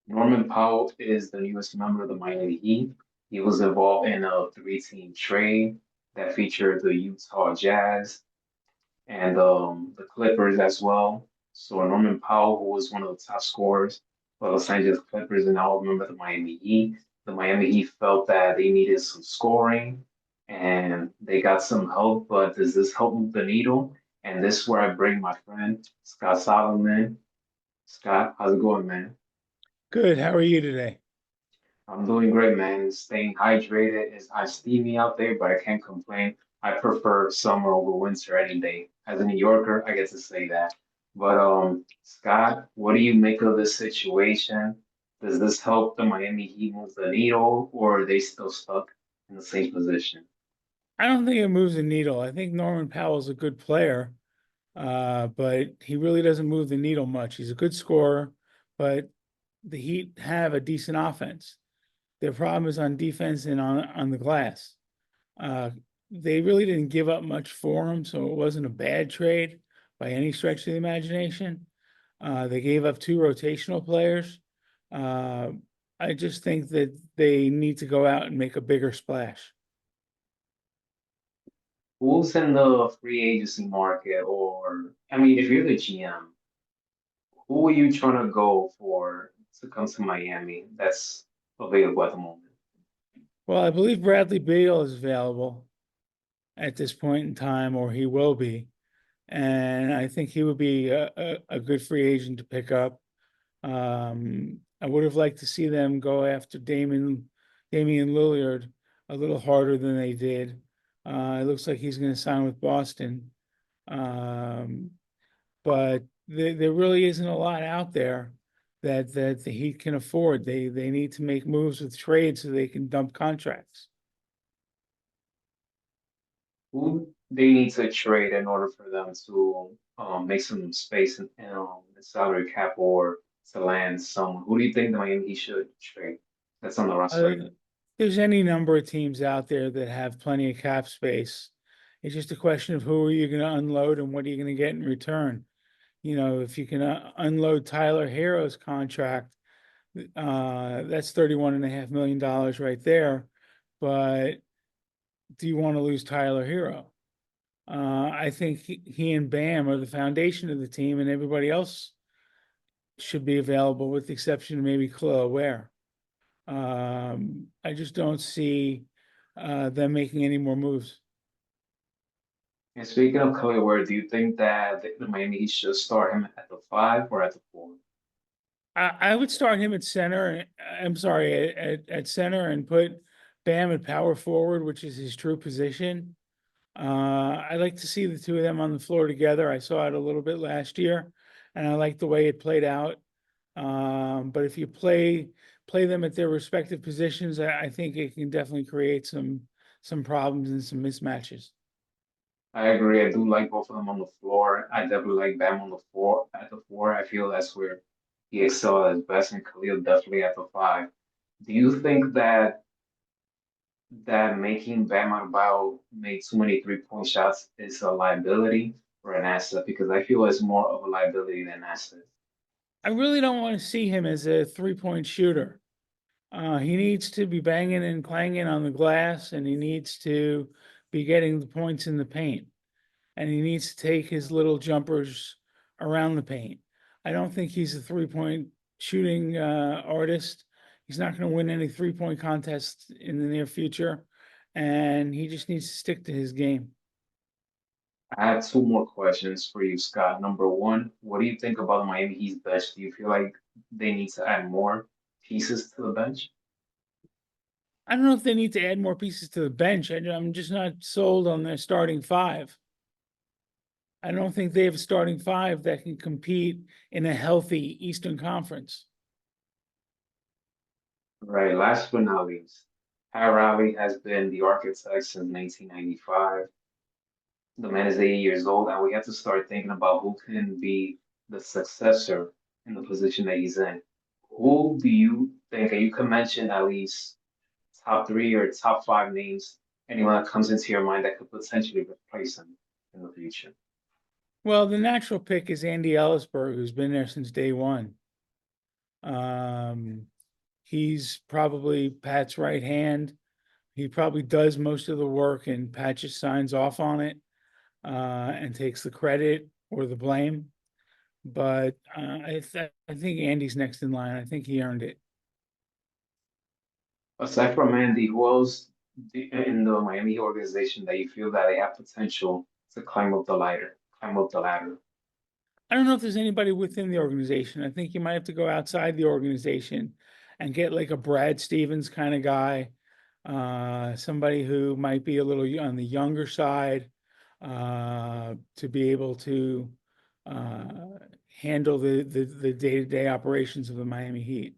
Norman Powell is the newest member of the Miami Heat. He was involved in a three-team trade that featured the Utah Jazz and the Clippers as well. So Norman Powell, who was one of the top scorers for the Los Angeles Clippers, and now a member of the Miami Heat. The Miami Heat felt that they needed some scoring, and they got some help. But does this help move the needle? And this is where I bring my friend Scott Solomon. Scott, how's it going, man? Good. How are you today? I'm doing great, man. Staying hydrated. It's hot steamy out there, but I can't complain. I prefer summer over winter any day. As a New Yorker, I get to say that. But Scott, what do you make of this situation? Does this help the Miami Heat move the needle, or are they still stuck in the same position? I don't think it moves the needle. I think Norman Powell's a good player, but he really doesn't move the needle much. He's a good scorer, but the Heat have a decent offense. Their problem is on defense and on the glass. Uh, they really didn't give up much for him, so it wasn't a bad trade by any stretch of the imagination. They gave up two rotational players. Uh, I just think that they need to go out and make a bigger splash. Who's in the free agency market, or I mean, if you're the GM, who are you trying to go for to come to Miami that's available at the moment? Well, I believe Bradley Beal is available at this point in time, or he will be. And I think he would be a good free agent to pick up. I would have liked to see them go after Damian Lillard a little harder than they did. It looks like he's going to sign with Boston. Um, but there really isn't a lot out there that the Heat can afford. They need to make moves with trades so they can dump contracts. Who they need to trade in order for them to make some space in the salary cap or to land someone? Who do you think the Miami Heat should trade that's on the roster right Uh, now? there's any number of teams out there that have plenty of cap space. It's just a question of who are you going to unload and what are you going to get in return. If you can unload Tyler Hero's contract, that's $31.5 million right there. But do you want to lose Tyler Hero? I think he and Bam are the foundation of the team, and everybody else should be available, with the exception of maybe Khalil Ware. I just don't see them making any more moves. And speaking of Khalil Ware, do you think that the Miami Heat should start him at the five or at the four? I would start him at center. I'm sorry, at center and put Bam at power forward, which is his true position. I like to see the two of them on the floor together. I saw it a little bit last year, and I like the way it played out. But if you play them at their respective positions, I think it can definitely create some problems and some mismatches. I agree. I do like both of them on the floor. I definitely like Bam on the four at the four. I feel that's where he excelled at his best, and Khalil definitely at the five. Do you think that making Bam Adebayo make too many three-point shots is a liability or an asset? Because I feel it's more of a liability than an asset. I really don't want to see him as a three-point shooter. He needs to be banging and clanging on the glass, and he needs to be getting the points in the paint, and he needs to take his little jumpers around the paint. I don't think he's a three-point shooting artist. He's not going to win any three-point contests in the near future, and he just needs to stick to his game. I have two more questions for you, Scott. Number one, what do you think about the Miami Heat's bench? Do you feel like they need to add more pieces to the bench? I don't know if they need to add more pieces to the bench. I'm just not sold on their starting five. I don't think they have a starting five that can compete in a healthy Eastern Conference. Right, last but not least, Pat Riley has been the architect since 1995. The man is 80 years old, and we have to start thinking about who can be the successor in the position that he's in. Who do you think, and you can mention at least top three or top five names, anyone that comes into your mind that could potentially replace him in the future? Well, the natural pick is Andy Ellisberg, who's been there since day one. He's probably Pat's right hand. He probably does most of the work and Pat just signs off on it and takes the credit or the blame. But I think Andy's next in line. I think he earned it. Aside from Andy, who else in the Miami organization that you feel that they have potential to climb up the ladder? Climb up the ladder. I don't know if there's anybody within the organization. I think you might have to go outside the organization and get like a Brad Stevens kind of guy, somebody who might be a little on the younger side, to be able to uh, handle the day-to-day operations of the Miami Heat.